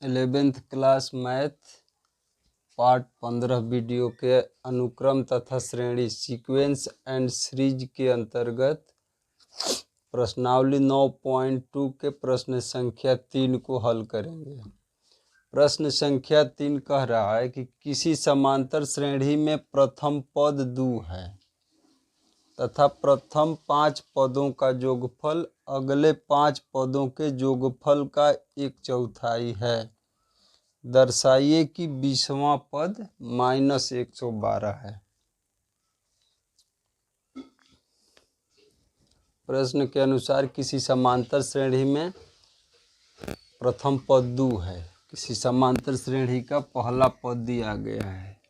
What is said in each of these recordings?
11th class math part 15 video के अनुक्रम तथा श्रेणी सीक्वेंस एंड सीरीज के अंतर्गत प्रश्नावली 9.2 के प्रश्न संख्या 3 को हल करेंगे। प्रश्न संख्या 3 कह रहा है कि किसी समांतर श्रेणी में प्रथम पद 2 है तथा प्रथम 5 पदों का योगफल अगले 5 पदों के योगफल का 1/4 है। दर्शाइए कि 20वां पद -112 है। प्रश्न के अनुसार किसी समांतर श्रेणी में प्रथम पद 2 है। किसी समांतर श्रेणी का पहला पद दिया गया है,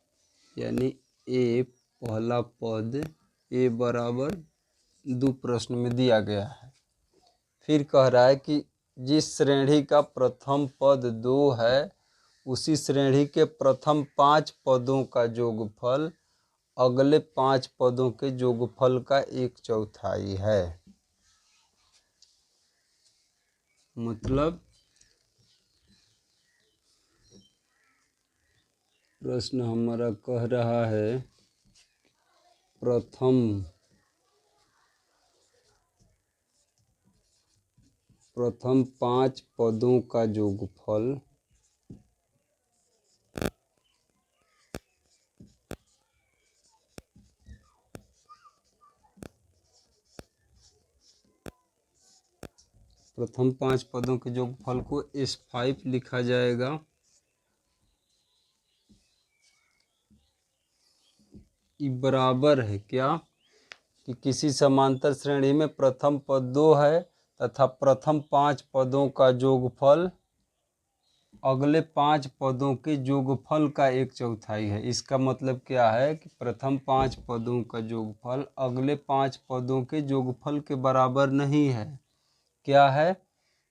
यानी ए पहला पद ए बराबर 2 प्रश्न में दिया गया है। फिर कह रहा है कि जिस श्रेणी का प्रथम पद 2 है उसी श्रेणी के प्रथम 5 पदों का योगफल अगले 5 पदों के योगफल का 1/4 है। मतलब प्रश्न हमारा कह रहा है प्रथम 5 पदों का योगफल प्रथम 5 पदों के योगफल को S5 लिखा जाएगा। ये बराबर है क्या कि किसी समांतर श्रेणी में प्रथम पद 2 है तथा प्रथम 5 पदों का योगफल अगले 5 पदों के योगफल का 1/4 है। इसका मतलब क्या है कि प्रथम 5 पदों का योगफल अगले 5 पदों के योगफल के बराबर नहीं है। क्या है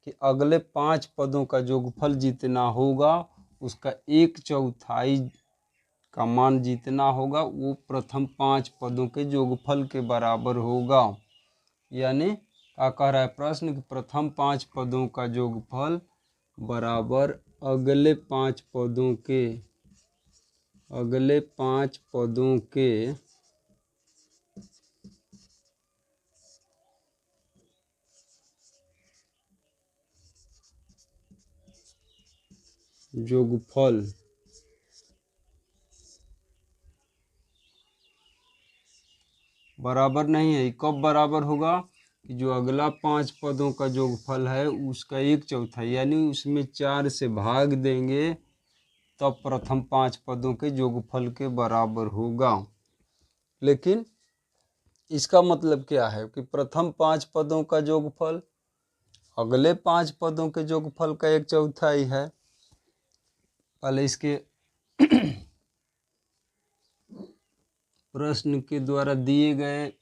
कि अगले 5 पदों का योगफल जितना होगा उसका 1/4 का मान जितना होगा वो प्रथम 5 पदों के योगफल के बराबर होगा। यानी क्या कह रहा है प्रश्न कि प्रथम 5 पदों का योगफल बराबर अगले 5 पदों के योगफल बराबर नहीं है। कब बराबर होगा कि जो अगला 5 पदों का योगफल है उसका 1/4 यानी उसमें 4 से भाग देंगे तब प्रथम 5 पदों के योगफल के बराबर होगा। लेकिन इसका मतलब क्या है कि प्रथम 5 पदों का योगफल अगले 5 पदों के योगफल का 1/4 है। पहले इसके प्रश्न के द्वारा दिए गए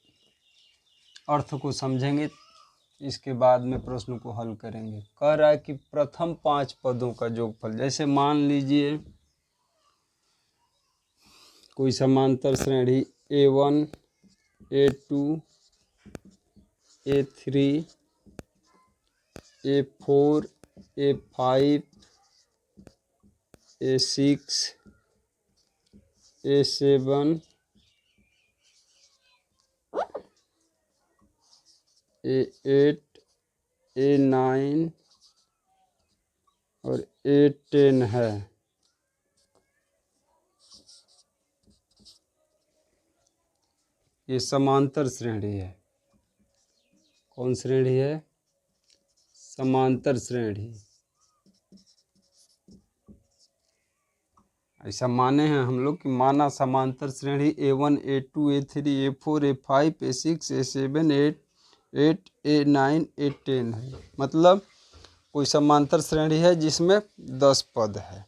अर्थ को समझेंगे, इसके बाद में प्रश्न को हल करेंगे। कह रहा है कि प्रथम 5 पदों का योगफल, जैसे मान लीजिए कोई समांतर श्रेणी A1 A2 A3 A4 A5 A6 A7 A8 A9 और A10 है। ये समांतर श्रेणी है। कौन श्रेणी है? समांतर श्रेणी। ऐसा माने हैं हम लोग कि माना समांतर श्रेणी A1 A2 A3 A4 A5 A6 A7 A8 A9 A10 है। मतलब कोई समांतर श्रेणी है जिसमें 10 पद है।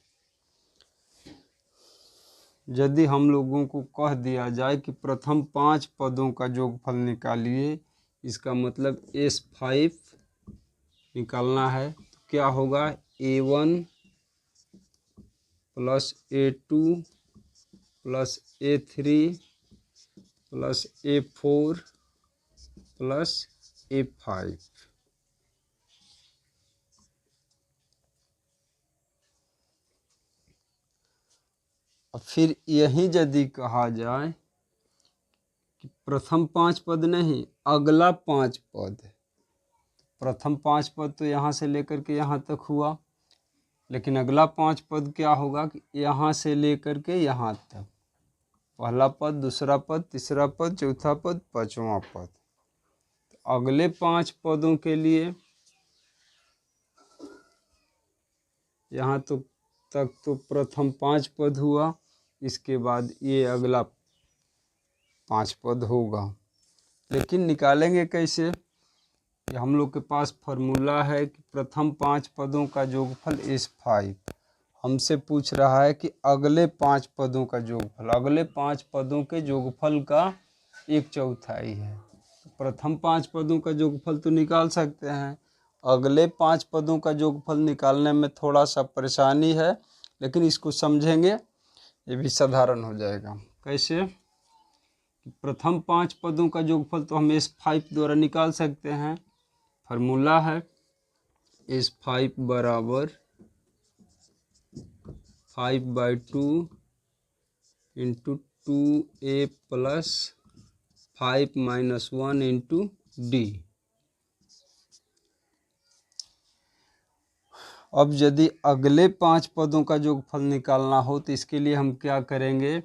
यदि हम लोगों को कह दिया जाए कि प्रथम 5 पदों का योगफल निकालिए, इसका मतलब S5 निकालना है, तो क्या होगा A1 plus A2 plus A3 plus A4 plus A5। और फिर यही यदि कहा जाए कि प्रथम 5 पद नहीं, अगला 5 पद, प्रथम 5 पद तो यहाँ से लेकर के यहाँ तक हुआ, लेकिन अगला 5 पद क्या होगा कि यहाँ से लेकर के यहाँ तक, पहला पद, दूसरा पद, तीसरा पद, चौथा पद, पांचवा पद। तो अगले 5 पदों के लिए यहाँ तो तक तो प्रथम 5 पद हुआ, इसके बाद ये अगला 5 पद होगा। लेकिन निकालेंगे कैसे? कि हम लोग के पास फॉर्मूला है कि प्रथम 5 पदों का योगफल S5। हमसे पूछ रहा है कि अगले 5 पदों का योगफल, अगले 5 पदों के योगफल का 1/4 है। प्रथम 5 पदों का योगफल तो निकाल सकते हैं, अगले 5 पदों का योगफल निकालने में थोड़ा सा परेशानी है, लेकिन इसको समझेंगे ये भी साधारण हो जाएगा। कैसे? प्रथम 5 पदों का योगफल तो हम S5 द्वारा निकाल सकते हैं। फार्मूला है S5 बराबर 5/2 into 2a plus 5 minus 1 into D. अब यदि अगले 5 पदों का योगफल निकालना हो तो इसके लिए हम क्या करेंगे?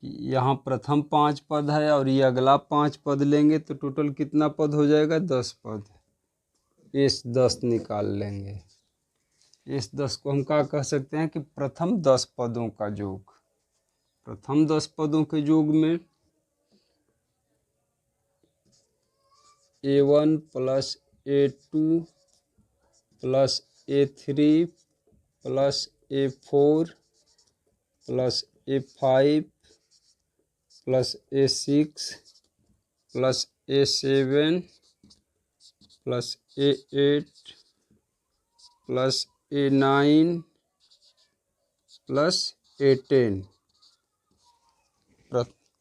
यहाँ प्रथम 5 पद है और ये अगला 5 पद लेंगे तो टोटल कितना पद हो जाएगा? 10 पद। S10 निकाल लेंगे। S10 को हम क्या कह सकते हैं कि प्रथम 10 पदों का योग। प्रथम 10 पदों के योग में A1 plus A2 plus A3 plus A4 plus A5 plus A6 plus A7 plus A8 plus A9 plus A10।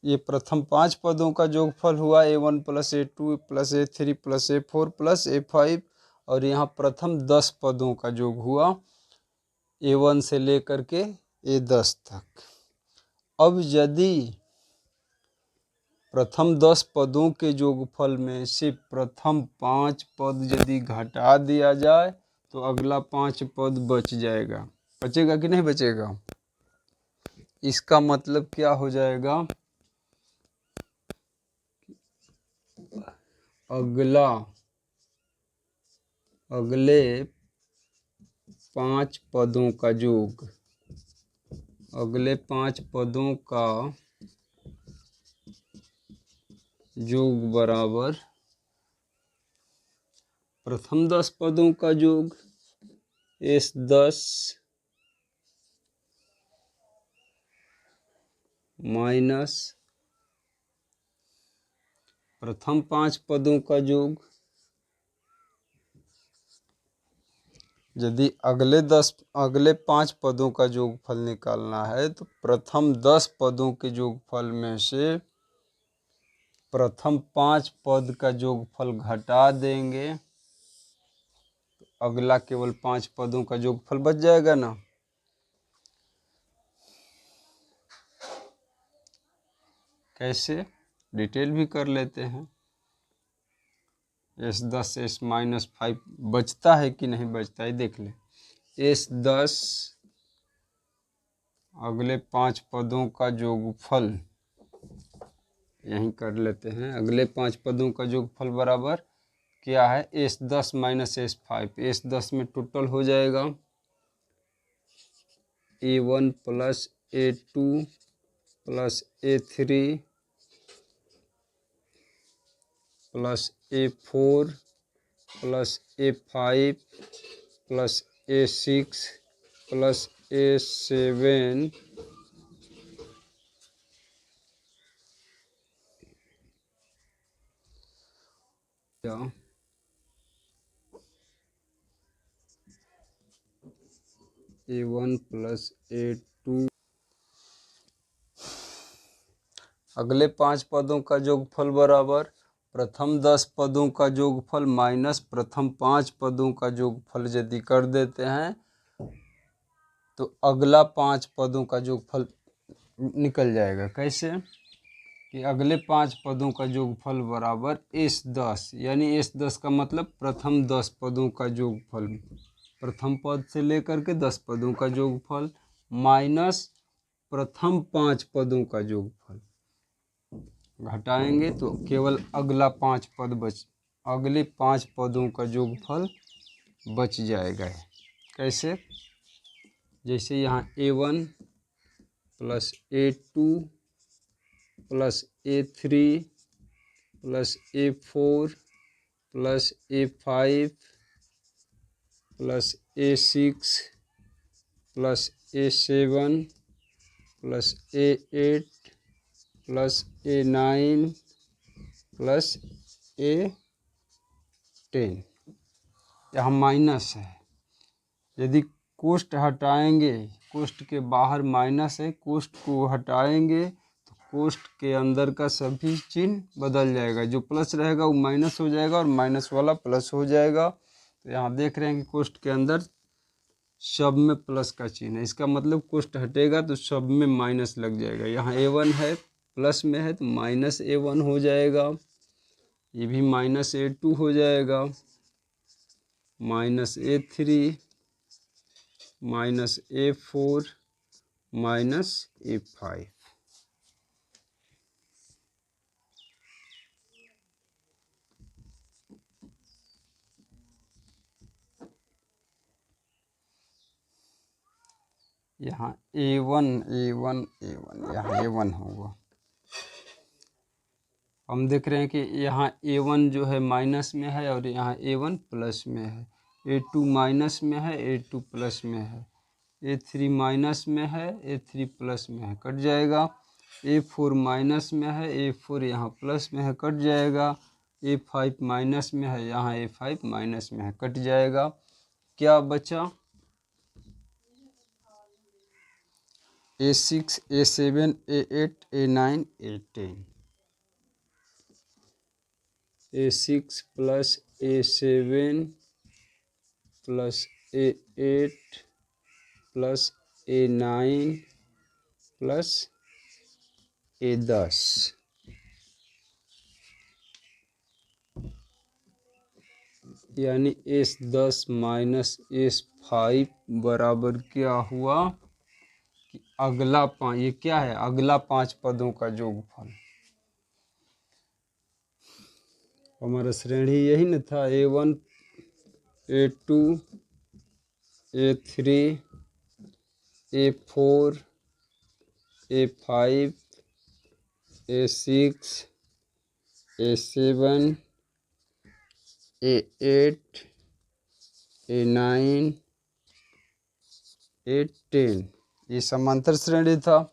ये प्रथम 5 पदों का योगफल हुआ A1 plus A2 plus A3 plus A4 plus A5, और यहाँ प्रथम 10 पदों का योग हुआ A1 से लेकर के A10 तक। अब यदि प्रथम 10 पदों के योगफल में से प्रथम 5 पद यदि घटा दिया जाए तो अगला 5 पद बच जाएगा। बचेगा कि नहीं बचेगा? इसका मतलब क्या हो जाएगा? अगले 5 पदों का योग, अगले 5 पदों का योग बराबर प्रथम 10 पदों का योग S10 माइनस प्रथम 5 पदों का योग। यदि अगले 5 पदों का योगफल निकालना है तो प्रथम 10 पदों के योगफल में से प्रथम 5 पद का योगफल घटा देंगे तो अगला केवल 5 पदों का योगफल बच जाएगा ना। कैसे? डिटेल भी कर लेते हैं। S10 S-5 बचता है कि नहीं बचता है देख ले। S10 अगले 5 पदों का योगफल यहीं कर लेते हैं। अगले 5 पदों का योगफल बराबर क्या है? S10 minus S5। S10 में टोटल हो जाएगा A1 plus A2 plus A3 plus A4 plus A5 plus A6 plus A7 A1 plus A2। अगले 5 पदों का योगफल बराबर प्रथम 10 पदों का योगफल माइनस प्रथम 5 पदों का योगफल यदि कर देते हैं तो अगला 5 पदों का योगफल निकल जाएगा। कैसे कि अगले 5 पदों का जोगफल बराबर S10, यानी S10 का मतलब प्रथम 10 पदों का जोगफल, प्रथम पद से लेकर के 10 पदों का जोगफल माइनस प्रथम 5 पदों का जोगफल। घटाएंगे तो केवल अगले 5 पदों का जोगफल बच जाएगा। कैसे, जैसे यहाँ A1 plus A2 plus A3 plus A4 plus A5 plus A6 plus A7 plus A8 plus A9 plus A10। यहाँ माइनस है, यदि कोष्ठ हटाएंगे, कोष्ठ के बाहर माइनस है, कोष्ठ को हटाएंगे तो कोष्ठ के अंदर का सभी चिन्ह बदल जाएगा, जो प्लस रहेगा वो माइनस हो जाएगा और माइनस वाला प्लस हो जाएगा। तो यहाँ देख रहे हैं कि कोष्ठ के अंदर सब में प्लस का चिन्ह है, इसका मतलब कोष्ठ हटेगा तो सब में माइनस लग जाएगा। यहाँ A1 है प्लस में है तो माइनस A1 हो जाएगा, ये भी माइनस A2 हो जाएगा, minus A3 minus A4 minus A5। यहाँ A1 यहाँ A1 होगा। हम देख रहे हैं कि यहाँ A1 जो है माइनस में है और यहाँ A1 प्लस में है, A2 माइनस में है, A2 प्लस में है, A3 माइनस में है, A3 प्लस में है, कट जाएगा। A4 माइनस में है, A4 यहाँ प्लस में है, कट जाएगा। A5 माइनस में है, यहाँ A5 माइनस में है, कट जाएगा। क्या बचा? A6 A7 A8 A9 A10। A6 plus A7 plus A8 plus A9 plus A10। यानी S10 माइनस S5 बराबर क्या हुआ कि अगला 5, ये क्या है, अगला 5 पदों का जोगफल। हमारा श्रेणी यही न था, A1 A2 A3 A4 A5 A6 A7 A8 A9 A10, ये समांतर श्रेणी था।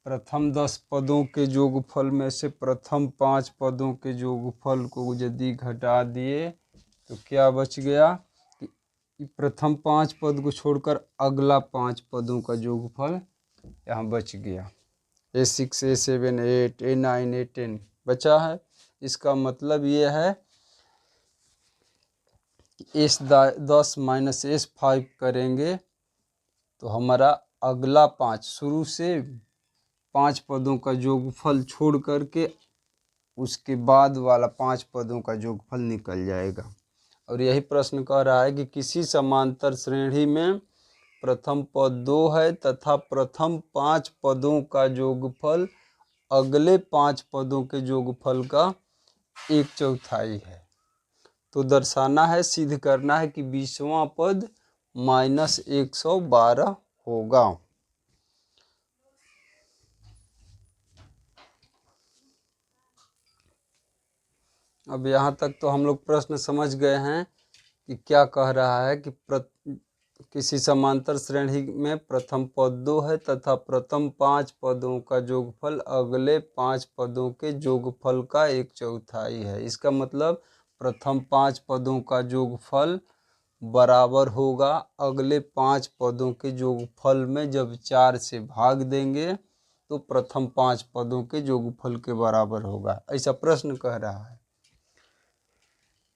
प्रथम 10 पदों के जोगफल में से प्रथम 5 पदों के जोगफल को यदि घटा दिए तो क्या बच गया कि प्रथम 5 पद को छोड़कर अगला 5 पदों का जोगफल यहाँ बच गया। A6 A7 A8 A9 A10 बचा है। इसका मतलब ये है कि S10 माइनस S5 करेंगे तो हमारा अगला 5, शुरू से 5 पदों का जोगफल छोड़ करके उसके बाद वाला 5 पदों का जोगफल निकल जाएगा। और यही प्रश्न कह रहा है कि किसी समांतर श्रेणी में प्रथम पद 2 है तथा प्रथम 5 पदों का जोगफल अगले 5 पदों के जोगफल का 1/4 है। तो दर्शाना है, सिद्ध करना है कि 20वां पद माइनस 112 होगा। अब यहाँ तक तो हम लोग प्रश्न समझ गए हैं कि क्या कह रहा है कि किसी समांतर श्रेणी में प्रथम पद 2 है तथा प्रथम 5 पदों का जोगफल अगले 5 पदों के जोगफल का 1/4 है। इसका मतलब प्रथम 5 पदों का जोगफल बराबर होगा अगले 5 पदों के जोगफल में जब 4 से भाग देंगे तो प्रथम 5 पदों के जोगफल के बराबर होगा, ऐसा प्रश्न कह रहा है।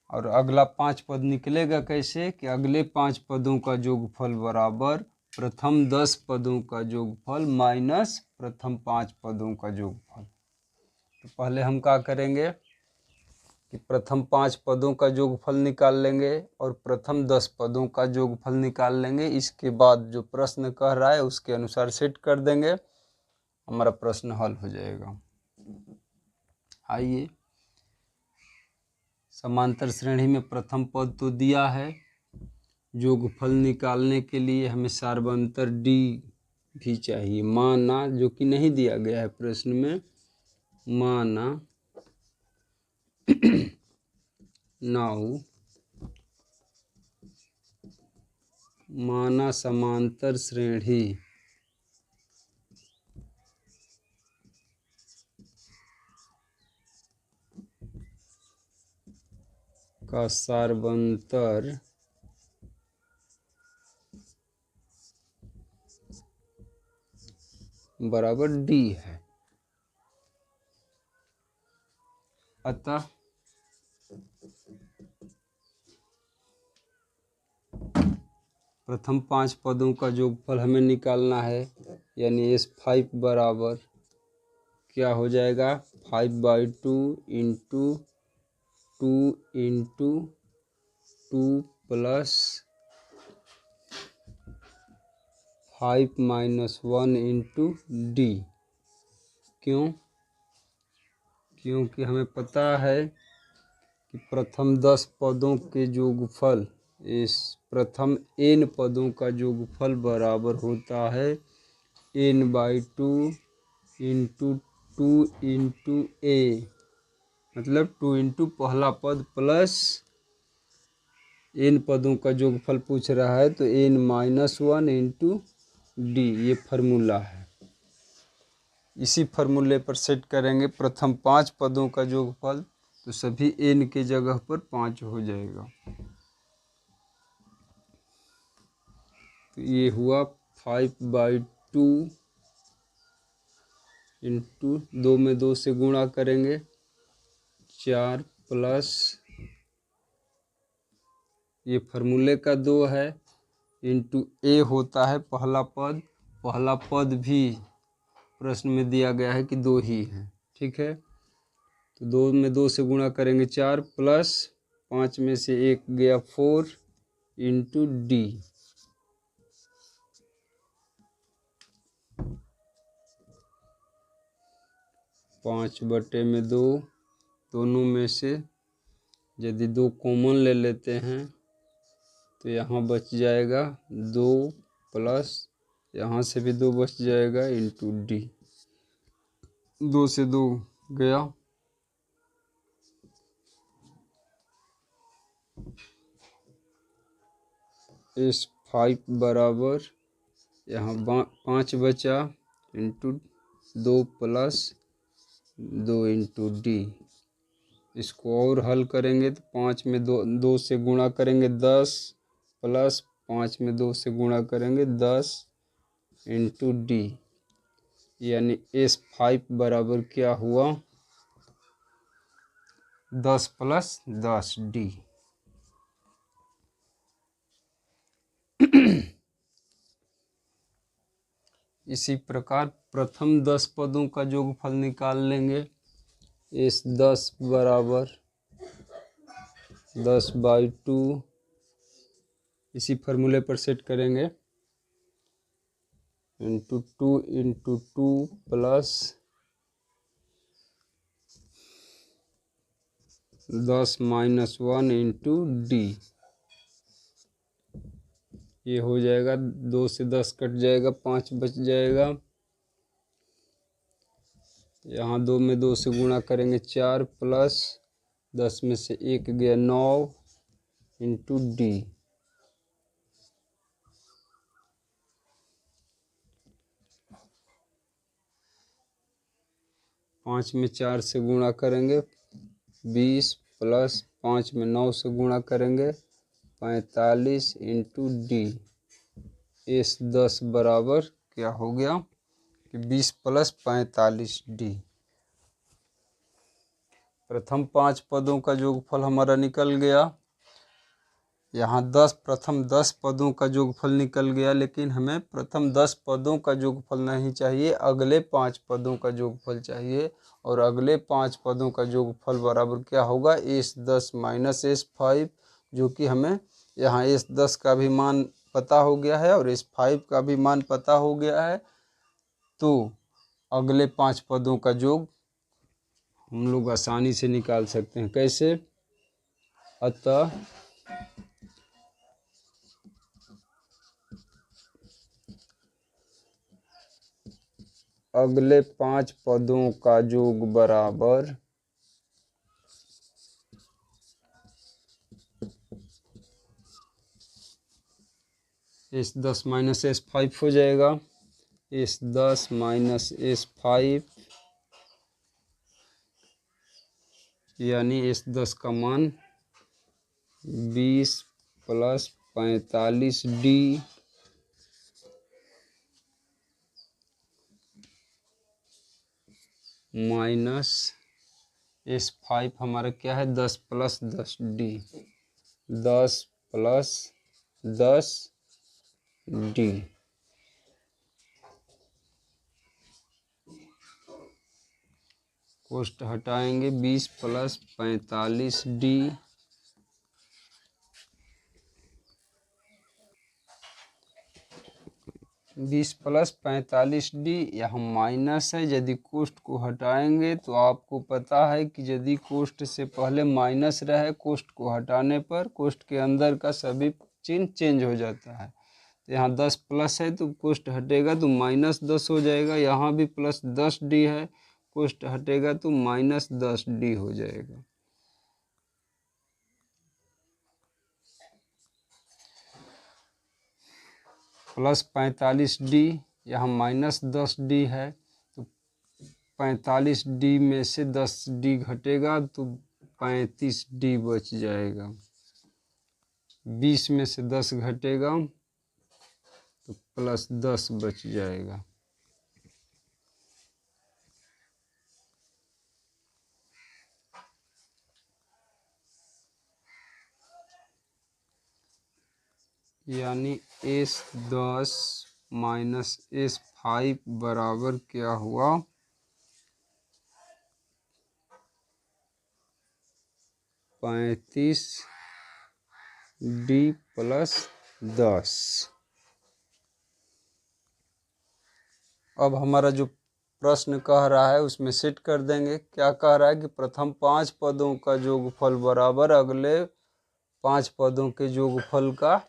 और अगला 5 पद निकलेगा कैसे कि अगले 5 पदों का जोगफल बराबर प्रथम 10 पदों का योगफल माइनस प्रथम 5 पदों का योगफल। तो पहले हम क्या करेंगे कि प्रथम 5 पदों का योगफल निकाल लेंगे और प्रथम 10 पदों का योगफल निकाल लेंगे। इसके बाद जो प्रश्न कह रहा है उसके अनुसार सेट कर देंगे, हमारा प्रश्न हल हो जाएगा। आइए, समांतर श्रेणी में प्रथम पद तो दिया है, योगफल निकालने के लिए हमें सार्वंतर डी भी चाहिए। माना, जो कि नहीं दिया गया है प्रश्न में, माना नाउ माना समांतर श्रेणी का सार्वंतर बराबर डी है। अतः प्रथम 5 पदों का योगफल हमें निकालना है, यानी S5 बराबर क्या हो जाएगा, 5/2 into 2 into 2 plus 5 minus 1 into D. क्यों? क्योंकि हमें पता है कि प्रथम 10 पदों के योगफल इस प्रथम n पदों का योगफल बराबर होता है n/2 इंटू 2 इंटू a, मतलब 2 इंटू पहला पद प्लस n पदों का योगफल पूछ रहा है तो n-1 इंटू डी, ये फार्मूला है। इसी फार्मूले पर सेट करेंगे प्रथम 5 पदों का योगफल, तो सभी n के जगह पर 5 हो जाएगा। तो ये हुआ 5/2 इंटू 2 में 2 से गुणा करेंगे 4 प्लस ये फार्मूले का 2 है इंटू a होता है पहला पद। पहला पद भी प्रश्न में दिया गया है कि 2 ही है, ठीक है। तो 2 में 2 से गुणा करेंगे 4 प्लस 5 में से 1 गया 4 इंटू डी। पाँच बटे में 2, दोनों में से यदि 2 कॉमन ले लेते हैं तो यहाँ बच जाएगा 2 प्लस यहाँ से भी 2 बच जाएगा इंटू डी। 2 से 2 गया, S5 बराबर यहाँ 5 बचा इंटू 2 प्लस 2 इंटू डी। इसको और हल करेंगे तो 5 में 2 से गुणा करेंगे 10 प्लस 5 में 2 से गुणा करेंगे 10 इंटू डी, यानी S5 बराबर क्या हुआ, 10 प्लस 10 डी। इसी प्रकार प्रथम 10 पदों का योगफल निकाल लेंगे। S10 बराबर 10/2, इसी फार्मूले पर सेट करेंगे into 2 into 2 plus 10 minus 1 into D. ये हो जाएगा 2 से 10 कट जाएगा 5 बच जाएगा। यहाँ 2 में 2 से गुणा करेंगे 4 प्लस 10 में से 1 गया 9 इंटू डी। 5 में 4 से गुणा करेंगे 20 प्लस 5 में 9 से गुणा करेंगे 45 इंटू डी। S10 बराबर क्या हो गया कि 20 प्लस 45 डी। प्रथम 5 पदों का योगफल हमारा निकल गया। यहाँ प्रथम 10 पदों का योगफल निकल गया, लेकिन हमें प्रथम 10 पदों का योगफल नहीं चाहिए, अगले 5 पदों का योगफल चाहिए। और अगले 5 पदों का योगफल बराबर क्या होगा, S10 माइनस S5, जो कि हमें यहाँ S10 का भी मान पता हो गया है और S5 का भी मान पता हो गया है। तो अगले 5 पदों का योग हम लोग आसानी से निकाल सकते हैं। कैसे? अतः अगले 5 पदों का योग बराबर S10 माइनस S5 हो जाएगा। S10 माइनस S5 यानी S10 का मान 20 प्लस 45D माइनस S5 हमारा क्या है, 10 प्लस 10D, 10 प्लस 10D। कोष्ट हटाएंगे, 20 प्लस 45D 20 प्लस 45D, यहाँ माइनस है। यदि कोष्ट को हटाएंगे तो आपको पता है कि यदि कोष्ट से पहले माइनस रहे, कोष्ट को हटाने पर कोष्ट के अंदर का सभी चिन्ह चेंज हो जाता है। तो यहाँ 10 प्लस है तो कोष्ट हटेगा तो माइनस 10 हो जाएगा। यहाँ भी प्लस 10D है, कोष्ट हटेगा तो माइनस 10D हो जाएगा। प्लस 45D, यहाँ माइनस 10D है, तो 45D में से 10D घटेगा तो 35D बच जाएगा। 20 में से 10 घटेगा तो प्लस 10 बच जाएगा। यानी S10 माइनस S5 बराबर क्या हुआ, 35D प्लस 10। अब हमारा जो प्रश्न कह रहा है उसमें सेट कर देंगे। क्या कह रहा है कि प्रथम 5 पदों का योगफल बराबर अगले 5 पदों के योगफल का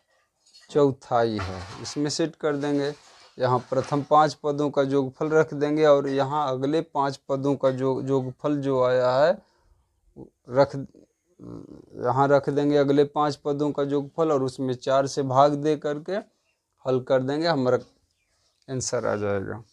चौथाई है। इसमें सेट कर देंगे। यहाँ प्रथम 5 पदों का योगफल रख देंगे और यहाँ अगले 5 पदों का योगफल जो आया है यहाँ रख देंगे अगले 5 पदों का योगफल, और उसमें 4 से भाग दे करके हल कर देंगे, हमारा आंसर आ जाएगा।